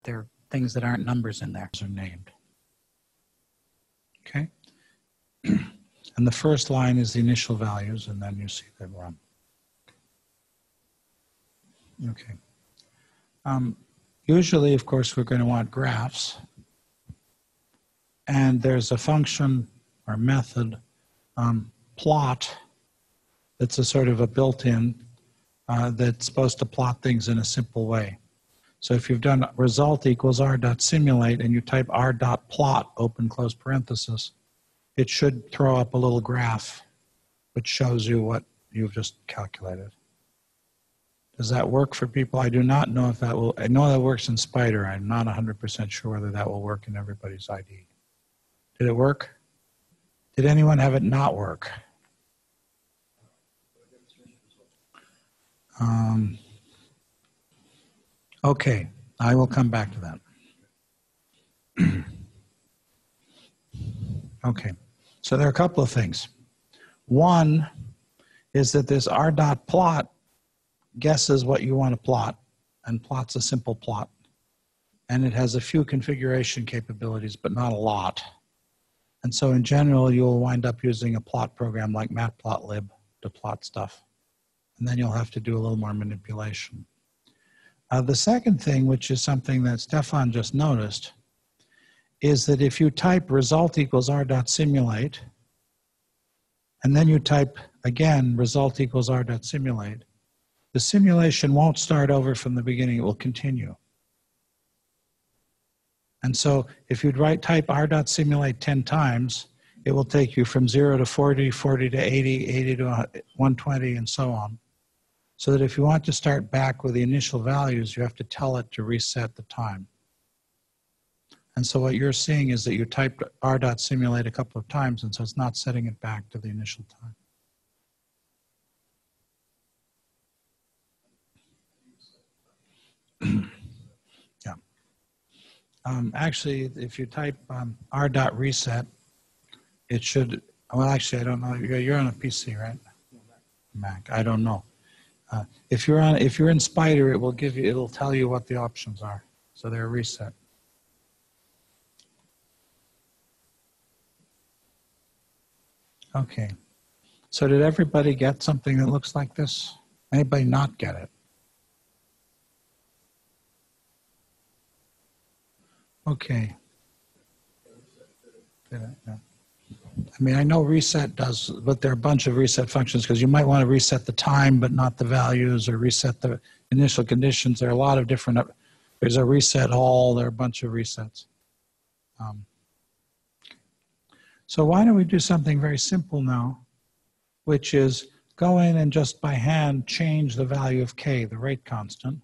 there are things that aren't numbers in there are named. Okay? And the first line is the initial values, and then you see them run. Okay. Usually, of course, we're going to want graphs. And there's a function or method, plot, that's a sort of a built-in that's supposed to plot things in a simple way. So if you've done result equals r.simulate and you type r.plot, open close parenthesis, it should throw up a little graph which shows you what you've just calculated. Does that work for people? I do not know if that will. I know that works in Spider. I'm not 100% sure whether that will work in everybody's ID. Did it work? Did anyone have it not work? Okay, I will come back to that. Okay, so there are a couple of things. One is that this r.plot guesses what you want to plot and plots a simple plot. And it has a few configuration capabilities, but not a lot. And so in general, you'll wind up using a plot program like matplotlib to plot stuff. And then you'll have to do a little more manipulation. The second thing, which is something that Stefan just noticed, is that if you type result equals r.simulate, and then you type again result equals r.simulate, the simulation won't start over from the beginning, it will continue. And so if you'd type r.simulate 10 times, it will take you from 0 to 40, 40 to 80, 80 to 120, and so on. So that if you want to start back with the initial values, you have to tell it to reset the time. And so what you're seeing is that you typed r.simulate a couple of times, and so it's not setting it back to the initial time. Yeah. Actually, if you type r.reset, it should, well, actually, I don't know. You're on a PC, right? Mac, I don't know. If you're in Spider, it will give you, it'll tell you what the options are. So they're reset. Okay. So did everybody get something that looks like this? Anybody not get it? Okay. Yeah. I mean, I know reset does, but there are a bunch of reset functions because you might want to reset the time but not the values, or reset the initial conditions. There are a lot of different, there's a reset all, there are a bunch of resets. So why don't we do something very simple now, which is go in and just by hand change the value of k, the rate constant.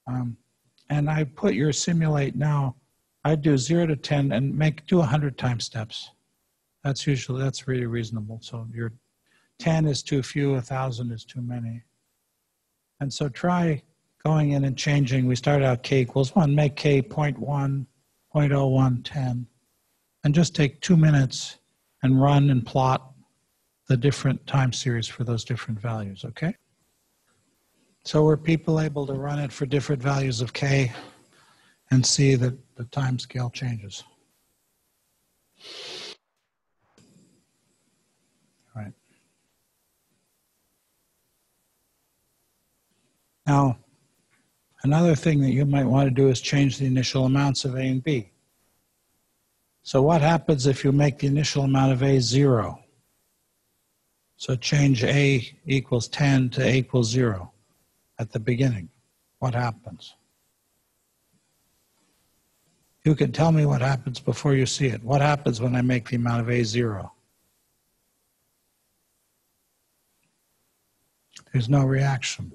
And I put your simulate now, I do 0 to 10 and do 100 time steps. That's really reasonable. So your 10 is too few, 1,000 is too many. And so try going in and changing. We start out k equals 1, make k 0.1, 0.01, 10. And just take 2 minutes and run and plot the different time series for those different values, okay? So were people able to run it for different values of k and see that the time scale changes? All right. Now, another thing that you might want to do is change the initial amounts of A and B. So what happens if you make the initial amount of A 0? So change A equals 10 to A equals 0 at the beginning. What happens? You can tell me what happens before you see it. What happens when I make the amount of A 0? There's no reaction.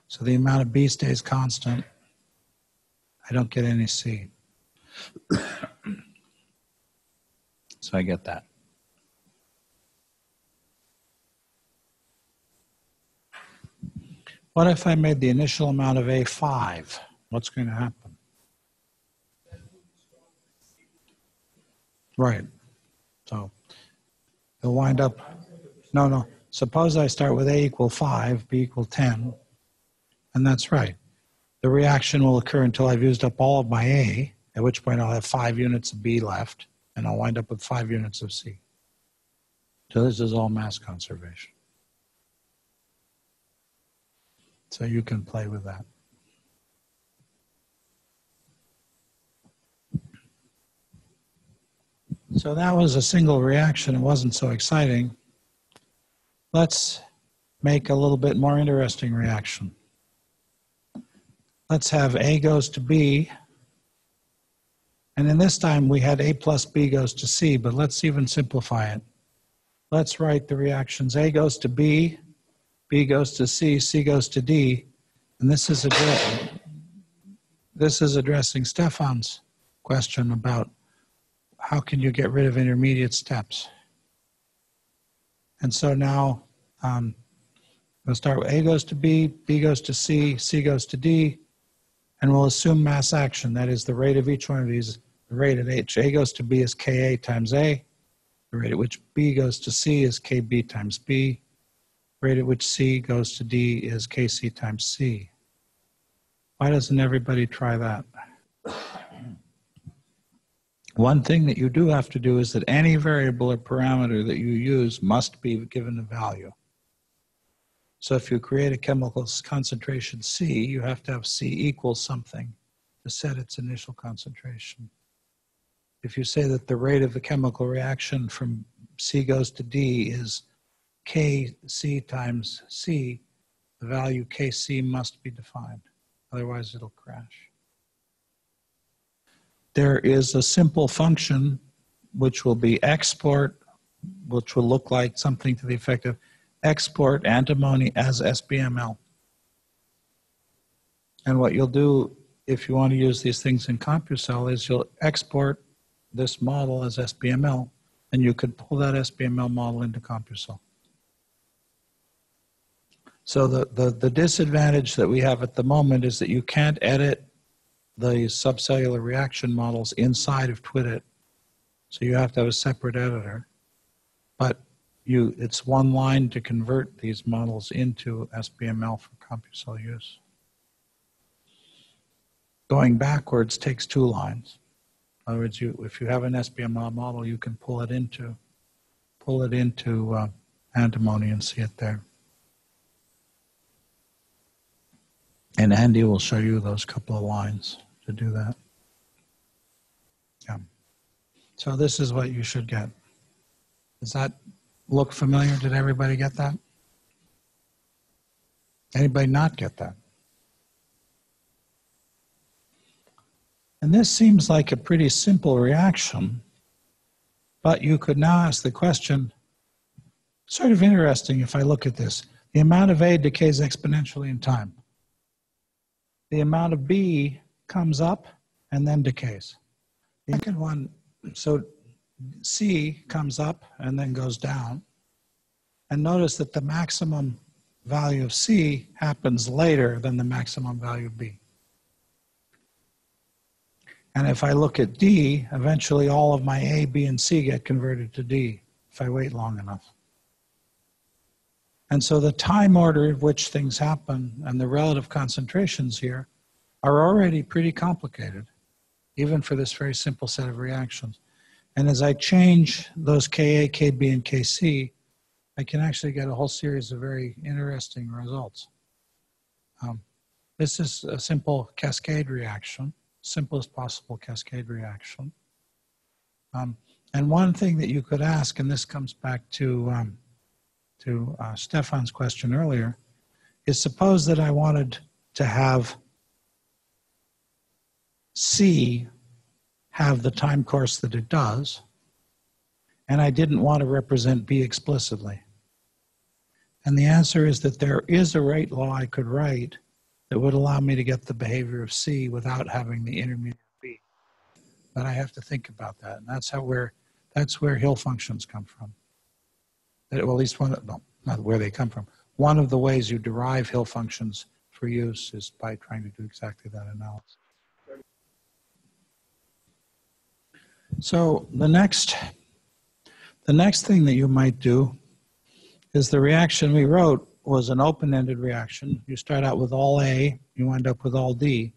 So the amount of B stays constant. I don't get any C. So I get that. What if I made the initial amount of A 5? What's going to happen? Right. So you'll wind up, no. Suppose I start with A equal 5, B equal 10, and that's right. the reaction will occur until I've used up all of my A, at which point I'll have 5 units of B left, and I'll wind up with 5 units of C. So this is all mass conservation. So you can play with that. So that was a single reaction. It wasn't so exciting. Let's make a little bit more interesting reaction. Let's have A goes to B. And in this time, we had A plus B goes to C, but let's even simplify it. Let's write the reactions. A goes to B, B goes to C, C goes to D. And this is addressing Stefan's question about how can you get rid of intermediate steps. And so now we'll start with A goes to B, B goes to C, C goes to D, and we'll assume mass action. That is the rate of each one of these. The rate at which A goes to B is Ka times A. The rate at which B goes to C is Kb times B. The rate at which C goes to D is Kc times C. Why doesn't everybody try that? One thing that you do have to do is that any variable or parameter that you use must be given a value. So if you create a chemical concentration C, you have to have C equals something to set its initial concentration. If you say that the rate of the chemical reaction from C goes to D is Kc times C, the value Kc must be defined. Otherwise, it'll crash. There is a simple function which will be export, which will look like something to the effect of export antimony as SBML. And what you'll do if you want to use these things in CompuCell is you'll export this model as SBML, and you could pull that SBML model into CompuCell. So the disadvantage that we have at the moment is that you can't edit the subcellular reaction models inside of TWiDIT. So you have to have a separate editor. But it's one line to convert these models into SBML for CompuCell use. Going backwards takes 2 lines. In other words, if you have an SBML model, you can pull it into antimony and see it there. And Andy will show you those couple of lines to do that. Yeah. So this is what you should get. Does that look familiar? Did everybody get that? Anybody not get that? And this seems like a pretty simple reaction, but you could now ask the question, sort of interesting if I look at this. The amount of A decays exponentially in time. The amount of B comes up and then decays. The second one, so C comes up and then goes down. And notice that the maximum value of C happens later than the maximum value of B. And if I look at D, eventually all of my A, B, and C get converted to D if I wait long enough. And so the time order of which things happen and the relative concentrations here are already pretty complicated, even for this very simple set of reactions. And as I change those Ka, Kb, and Kc, I can actually get a whole series of very interesting results. This is a simple cascade reaction, simplest possible cascade reaction. And one thing that you could ask, and this comes back to Stefan's question earlier, is suppose that I wanted to have C have the time course that it does, and I didn't want to represent B explicitly. And the answer is that there is a rate law I could write that would allow me to get the behavior of C without having the intermediate B. But I have to think about that, and that's where Hill functions come from. Well, at least one, no, not where they come from. One of the ways you derive Hill functions for use is by trying to do exactly that analysis. So the next thing that you might do is the reaction we wrote was an open-ended reaction. You start out with all A, you wind up with all D.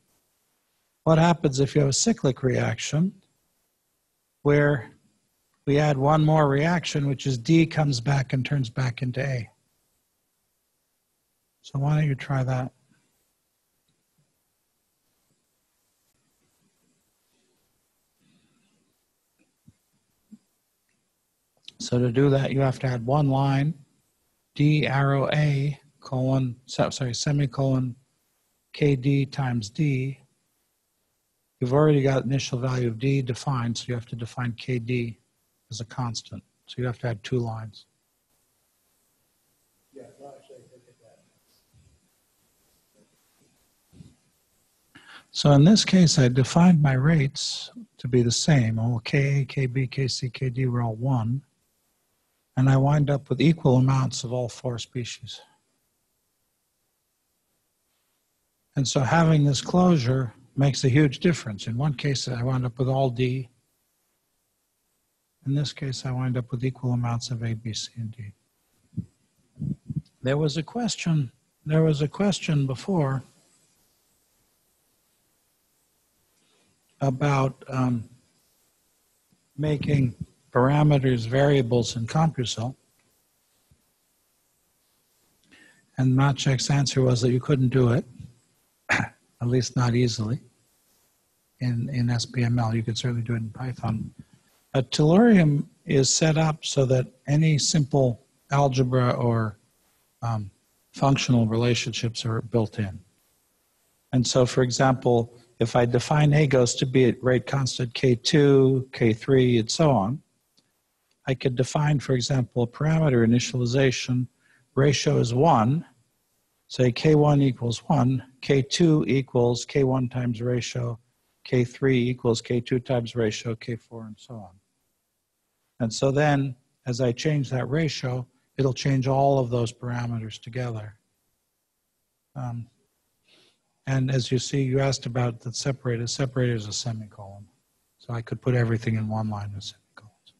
What happens if you have a cyclic reaction where we add one more reaction, which is D comes back and turns back into A? So why don't you try that? So to do that, you have to add one line, D arrow A, semicolon, KD times D. You've already got initial value of D defined, so you have to define KD as a constant. So you have to add two lines. Yeah, well, actually, look at that. So in this case, I defined my rates to be the same. All Ka, Kb, Kc, Kd were all 1. And I wind up with equal amounts of all 4 species. And so having this closure makes a huge difference. In one case, I wind up with all D. In this case, I wind up with equal amounts of A, B, C, and D. There was a question before about making parameters variables in CompuCell. And Maciek's answer was that you couldn't do it, at least not easily, in SPML. You could certainly do it in Python. Tellurium is set up so that any simple algebra or functional relationships are built in. And so, for example, if I define A goes to be at rate constant K2, K3, and so on, I could define, for example, a parameter initialization. Ratio is 1. Say K1 equals 1, K2 equals K1 times ratio, K3 equals K2 times ratio, K4, and so on. And so then, as I change that ratio, it'll change all of those parameters together. And as you see, you asked about the separator. Separator is a semicolon. So I could put everything in one line with semicolons.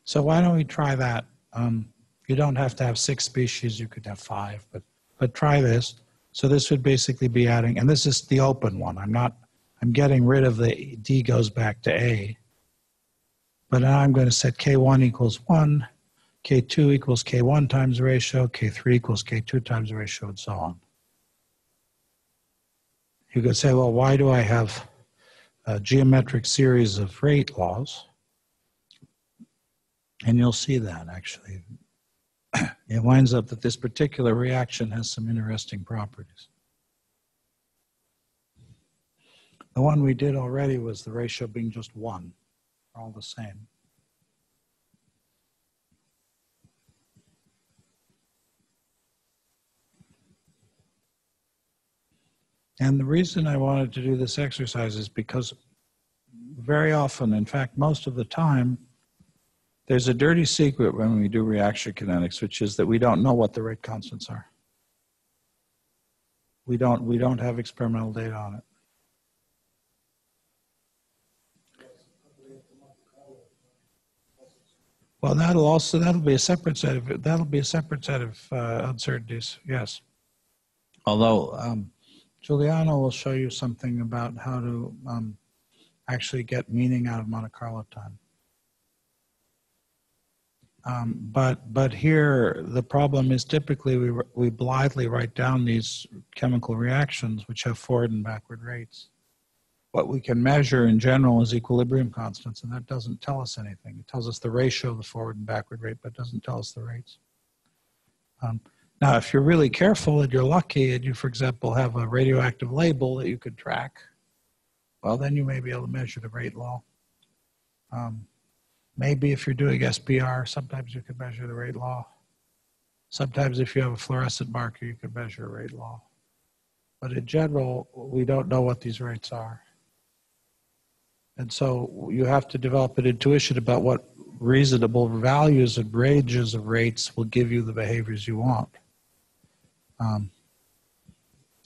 So why don't we try that? You don't have to have 6 species. You could have 5, but try this. So this would basically be adding, and this is the open one. I'm getting rid of the D goes back to A. But now I'm going to set K1 equals 1, K2 equals K1 times ratio, K3 equals K2 times ratio, and so on. You could say, well, why do I have a geometric series of rate laws? And you'll see that, actually. It winds up that this particular reaction has some interesting properties. The one we did already was the ratio being just 1. They're all the same. And the reason I wanted to do this exercise is because very often, in fact, most of the time, there's a dirty secret when we do reaction kinetics, which is that we don't know what the rate constants are. We don't have experimental data on it. Well, that'll be a separate set of uncertainties. Yes. Although Giuliano will show you something about how to actually get meaning out of Monte Carlo time. But here the problem is typically we blithely write down these chemical reactions which have forward and backward rates. What we can measure in general is equilibrium constants, and that doesn't tell us anything. It tells us the ratio of the forward and backward rate, but doesn't tell us the rates. Now, if you're really careful and you're lucky and you, for example, have a radioactive label that you could track, well, then you may be able to measure the rate law. Maybe if you're doing SPR, sometimes you can measure the rate law. Sometimes if you have a fluorescent marker, you can measure a rate law. But in general, we don't know what these rates are. And so you have to develop an intuition about what reasonable values and ranges of rates will give you the behaviors you want.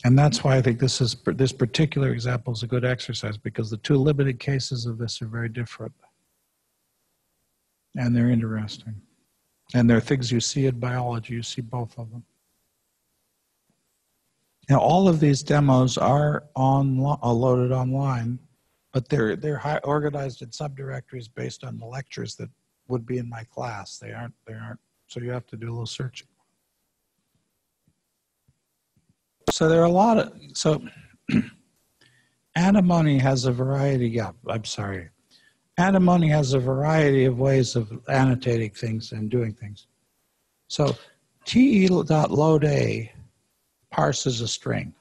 And that's why I think this particular example is a good exercise, because the two limited cases of this are very different. And they're interesting. And there are things you see in biology, you see both of them. Now, all of these demos are loaded online, but they're organized in subdirectories based on the lectures that would be in my class. They aren't, so you have to do a little searching. So there are a lot of, so antimony has a variety, antimony has a variety of ways of annotating things and doing things. So te.load_a parses a string.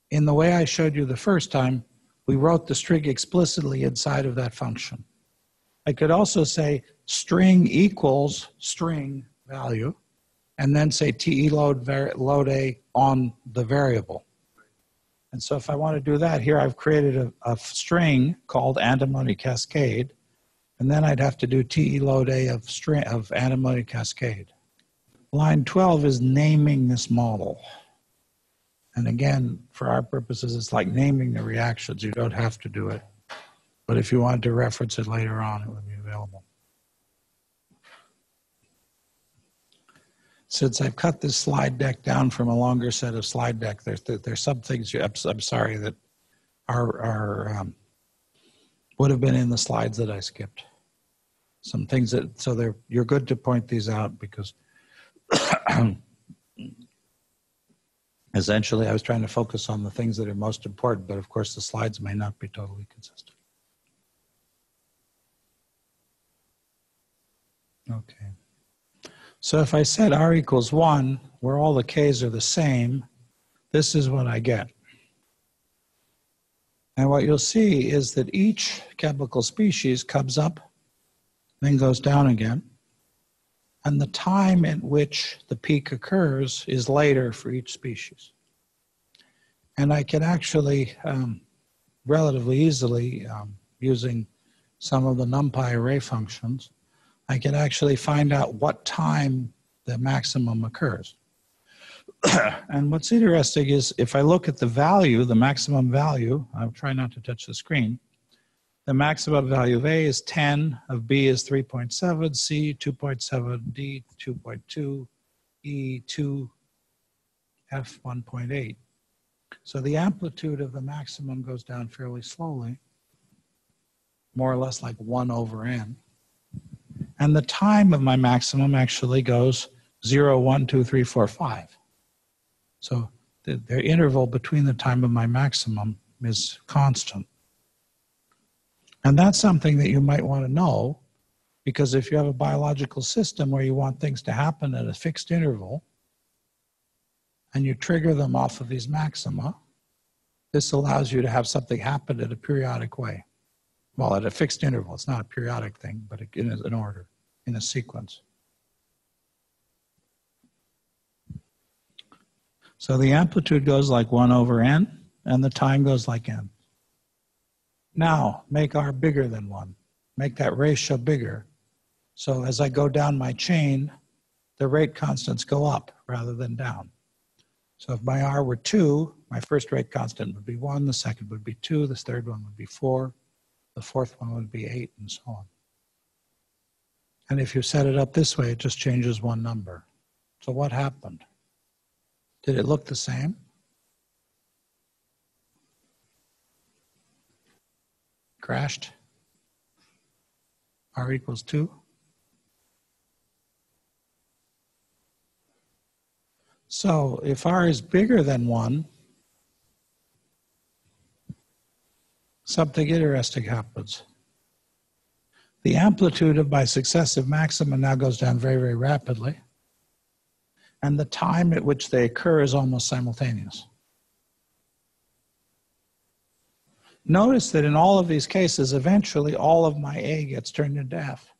In the way I showed you the first time, we wrote the string explicitly inside of that function. I could also say string equals string value, and then say te_load_a on the variable. And so if I want to do that, here I've created a string called antimony cascade, and then I'd have to do te_load_a of antimony cascade. Line 12 is naming this model. And again, for our purposes, it's like naming the reactions. You don't have to do it. But if you wanted to reference it later on, it would be available. Since I've cut this slide deck down from a longer set of slide deck, there's some things I'm sorry that would have been in the slides that I skipped. Some things that, so you're good to point these out because essentially I was trying to focus on the things that are most important, but of course the slides may not be totally consistent. Okay. So if I said R equals 1, where all the K's are the same, this is what I get. And what you'll see is that each chemical species comes up, then goes down again. And the time at which the peak occurs is later for each species. And I can actually, relatively easily, using some of the NumPy array functions, I can actually find out what time the maximum occurs. And what's interesting is if I look at the value, the maximum value, I'll try not to touch the screen, the maximum value of A is 10, of B is 3.7, C 2.7, D 2.2, E 2, F 1.8. So the amplitude of the maximum goes down fairly slowly, more or less like 1 over n. And the time of my maximum actually goes 0, 1, 2, 3, 4, 5. So the interval between the time of my maximum is constant. And that's something that you might want to know, because if you have a biological system where you want things to happen at a fixed interval, and you trigger them off of these maxima, this allows you to have something happen in a periodic way. Well, at a fixed interval. It's not a periodic thing, but in an order, in a sequence. So the amplitude goes like 1 over n, and the time goes like n. Now, make R bigger than 1. Make that ratio bigger. So as I go down my chain, the rate constants go up rather than down. So if my R were 2, my first rate constant would be 1, the second would be 2, the third one would be 4, the fourth one would be 8, and so on. And if you set it up this way, it just changes one number. So what happened? Did it look the same? Crashed? R equals 2? So if R is bigger than 1, something interesting happens. The amplitude of my successive maxima now goes down very, very rapidly. And the time at which they occur is almost simultaneous. Notice that in all of these cases, eventually all of my A gets turned into F.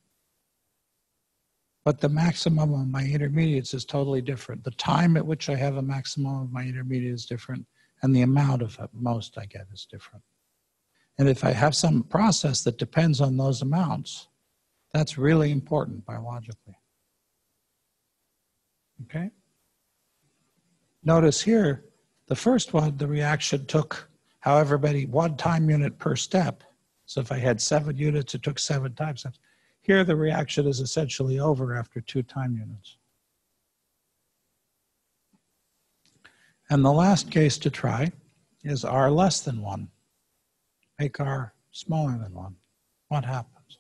But the maximum of my intermediates is totally different. The time at which I have a maximum of my intermediate is different, and the amount of most I get is different. And if I have some process that depends on those amounts, that's really important biologically. Okay? Notice here, the first one, the reaction took however many, 1 time unit per step. So if I had 7 units, it took 7 time steps. Here, the reaction is essentially over after 2 time units. And the last case to try is R less than 1. Make R smaller than 1. What happens?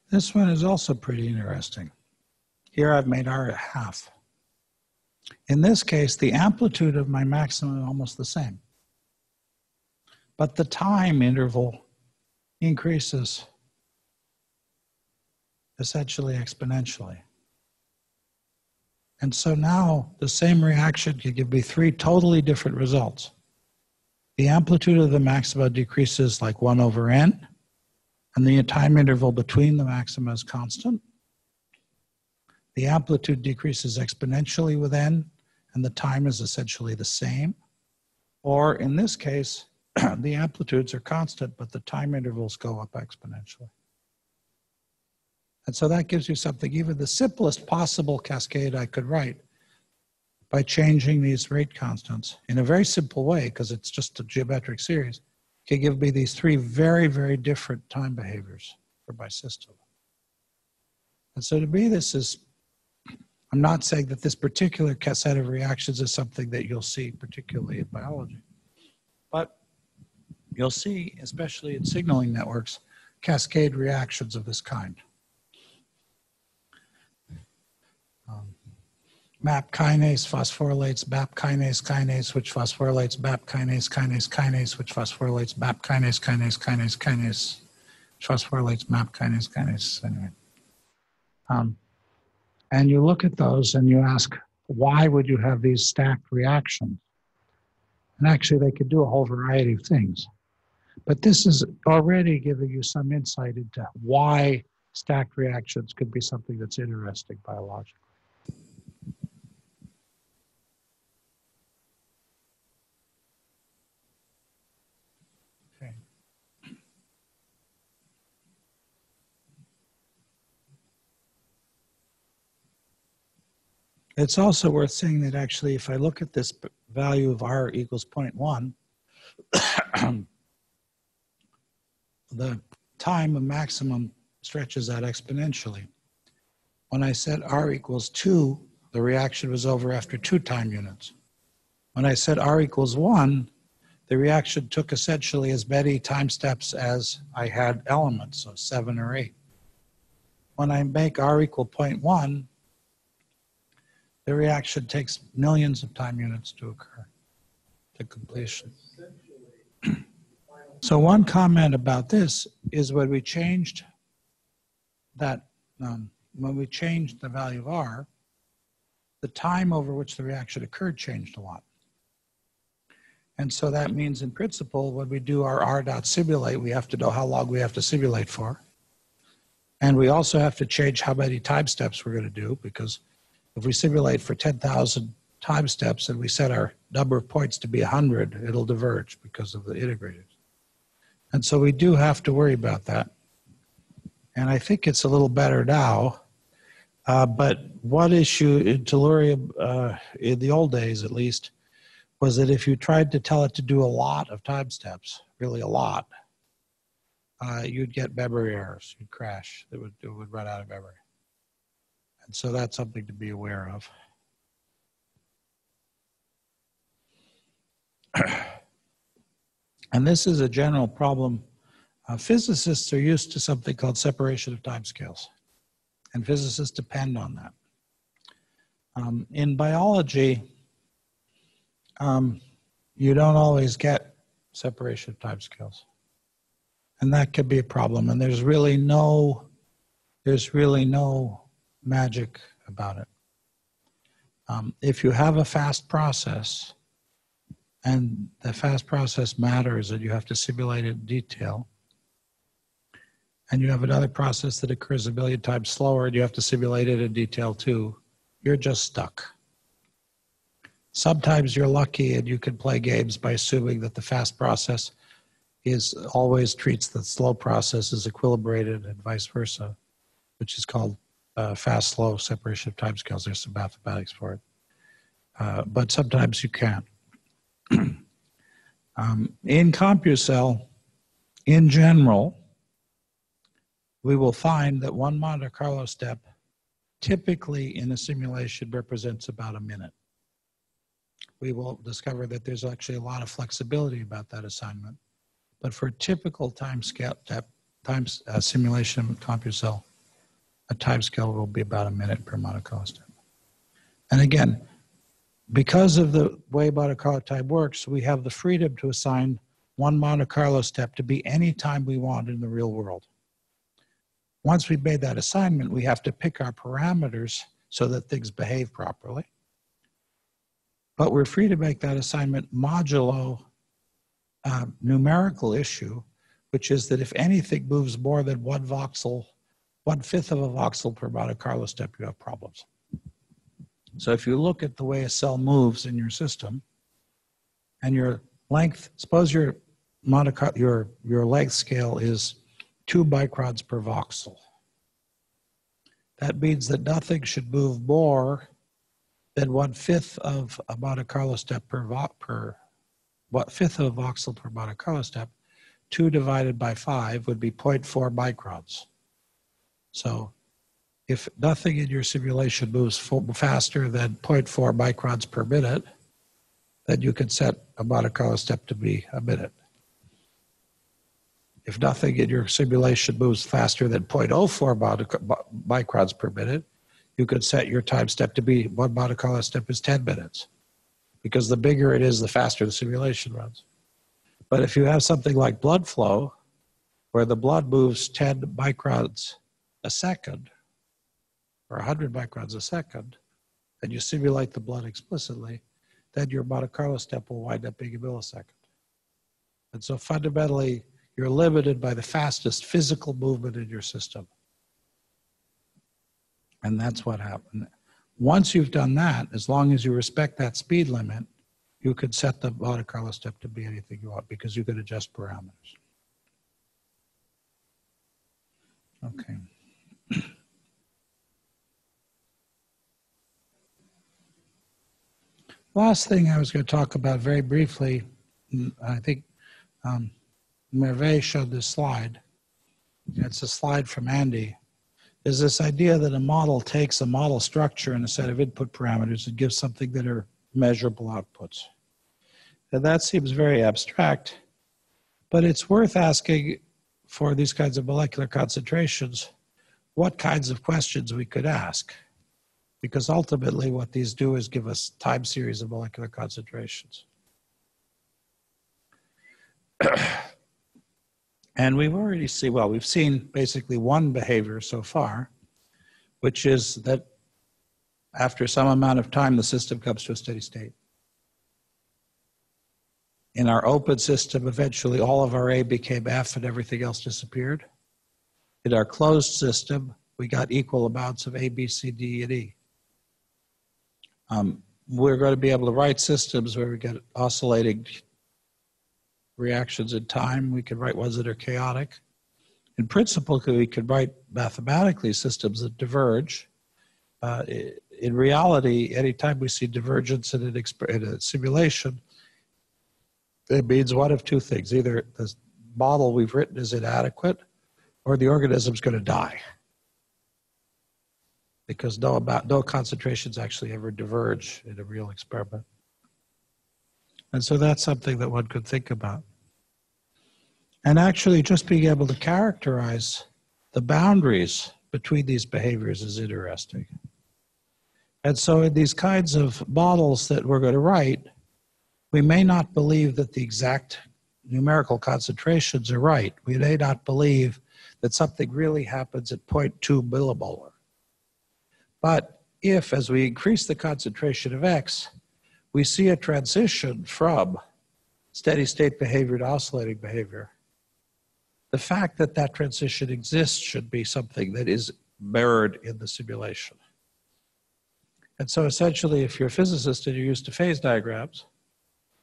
This one is also pretty interesting. Here I've made R a half. In this case, the amplitude of my maximum is almost the same. But the time interval increases essentially exponentially. And so now the same reaction can give me 3 totally different results. The amplitude of the maxima decreases like 1 over n, and the time interval between the maxima is constant. The amplitude decreases exponentially with n, and the time is essentially the same. Or in this case, the amplitudes are constant, but the time intervals go up exponentially. And so that gives you something, even the simplest possible cascade I could write by changing these rate constants in a very simple way, because it's just a geometric series, can give me these 3 very, very different time behaviors for my system. And so to me, this is, I'm not saying that this particular set of reactions is something that you'll see particularly in biology, but you'll see, especially in signaling networks, cascade reactions of this kind. MAP kinase phosphorylates BAP kinase kinase, which phosphorylates BAP kinase kinase kinase, which phosphorylates BAP kinase kinase kinase kinase, which phosphorylates MAP kinase kinase. Anyway, and you look at those and you ask, why would you have these stacked reactions? And actually, they could do a whole variety of things. But this is already giving you some insight into why stacked reactions could be something that's interesting biologically. It's also worth saying that actually, if I look at this value of R equals 0.1, the time of maximum stretches out exponentially. When I said R equals 2, the reaction was over after 2 time units. When I said R equals 1, the reaction took essentially as many time steps as I had elements, so 7 or 8. When I make R equal 0.1, the reaction takes millions of time units to occur, to completion. So one comment about this is when we changed that, when we changed the value of R, the time over which the reaction occurred changed a lot. And so that means in principle, when we do our R.simulate, we have to know how long we have to simulate for. And we also have to change how many time steps we're going to do, because if we simulate for 10,000 time steps and we set our number of points to be 100, it'll diverge because of the integrators. And so we do have to worry about that. And I think it's a little better now. But one issue in tellurium, in the old days at least, was that if you tried to tell it to do a lot of time steps, really a lot, you'd get memory errors. You'd crash. It would run out of memory. And so that's something to be aware of. And this is a general problem. Physicists are used to something called separation of timescales, and physicists depend on that. In biology, you don't always get separation of timescales, and that could be a problem. And there's really no magic about it. If you have a fast process, and the fast process matters and you have to simulate it in detail, and you have another process that occurs a million times slower and you have to simulate it in detail too, you're just stuck. Sometimes you're lucky and you can play games by assuming that the fast process always treats the slow process as equilibrated and vice versa, which is called fast-slow separation of timescales. There's some mathematics for it. but sometimes you can't. In CompuCell, in general, we will find that one Monte Carlo step typically in a simulation represents about a minute. We will discover that there's actually a lot of flexibility about that assignment. But for a typical simulation of CompuCell, a time scale will be about a minute per Monte Carlo step. And again, because of the way Monte Carlo time works, we have the freedom to assign one Monte Carlo step to be any time we want in the real world. Once we've made that assignment, we have to pick our parameters so that things behave properly. But we're free to make that assignment modulo numerical issue, which is that if anything moves more than 1 voxel, 1/5 of a voxel per Monte Carlo step, you have problems. So if you look at the way a cell moves in your system, and your length, suppose your length scale is 2 microns per voxel. That means that nothing should move more than 1/5 of a Monte Carlo step per 1/5 of a voxel per Monte Carlo step. 2 divided by 5 would be 0.4 microns. So if nothing in your simulation moves faster than 0.4 microns per minute, then you can set a Monte Carlo step to be a minute. If nothing in your simulation moves faster than 0.04 microns per minute, you could set your time step to be 1 Monte Carlo step is 10 minutes. Because the bigger it is, the faster the simulation runs. But if you have something like blood flow, where the blood moves 10 microns a second, or 100 microns a second, and you simulate the blood explicitly, then your Monte Carlo step will wind up being a millisecond. And so fundamentally, you're limited by the fastest physical movement in your system. And that's what happened. Once you've done that, as long as you respect that speed limit, you could set the Monte Carlo step to be anything you want because you could adjust parameters. Okay. Last thing I was going to talk about very briefly, I think Merve showed this slide. It's a slide from Andy. Is this idea that a model takes a model structure and a set of input parameters and gives something that are measurable outputs. And that seems very abstract, but it's worth asking for these kinds of molecular concentrations what kinds of questions we could ask. Because ultimately what these do is give us time series of molecular concentrations. And we've already seen, well, we've seen basically one behavior so far, which is that after some amount of time, the system comes to a steady state. In our open system, eventually all of our A became F and everything else disappeared. In our closed system, we got equal amounts of A, B, C, D, and E. We're going to be able to write systems where we get oscillating reactions in time. We can write ones that are chaotic. In principle, we could write mathematically systems that diverge. In reality, anytime we see divergence in a simulation, it means one of two things. Either the model we've written is inadequate or the organism's going to die. Because no concentrations actually ever diverge in a real experiment. And so that's something that one could think about. And actually just being able to characterize the boundaries between these behaviors is interesting. And so in these kinds of models that we're going to write, we may not believe that the exact numerical concentrations are right. We may not believe that something really happens at 0.2 millimolar. But if, as we increase the concentration of X, we see a transition from steady state behavior to oscillating behavior, the fact that that transition exists should be something that is mirrored in the simulation. And so essentially, if you're a physicist and you're used to phase diagrams,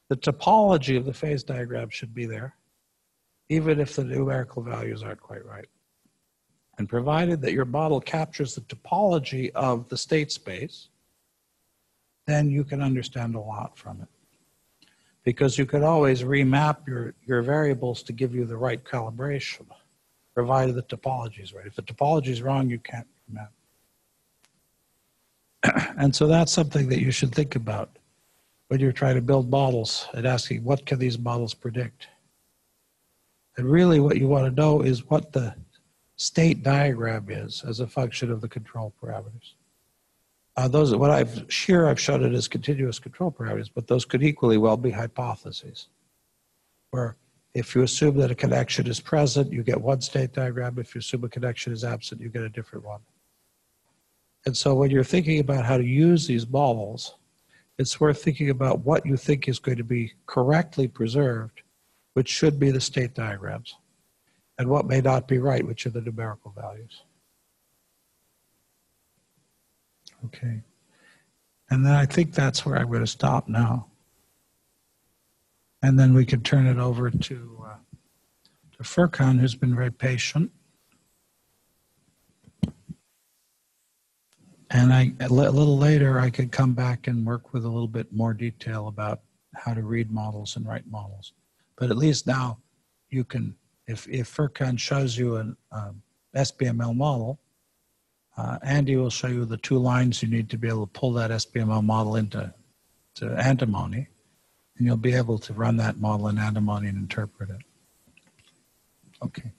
the topology of the phase diagram should be there, even if the numerical values aren't quite right. And provided that your model captures the topology of the state space, then you can understand a lot from it. Because you could always remap your variables to give you the right calibration, provided the topology is right. If the topology is wrong, you can't remap. And so that's something that you should think about when you're trying to build models and asking, what can these models predict? And really what you want to know is what the state diagram is as a function of the control parameters. I've shown it as continuous control parameters, but those could equally well be hypotheses. Where if you assume that a connection is present, you get one state diagram. If you assume a connection is absent, you get a different one. And so when you're thinking about how to use these models, it's worth thinking about what you think is going to be correctly preserved, which should be the state diagrams, and what may not be right, which are the numerical values. Okay. And then I think that's where I'm going to stop now. And then we can turn it over to Furkan, who's been very patient. And a little later, I could come back and work with a little bit more detail about how to read models and write models. But at least now you can, if Furkan shows you an SBML model, Andy will show you the two lines you need to be able to pull that SBML model into antimony, and you'll be able to run that model in antimony and interpret it. Okay.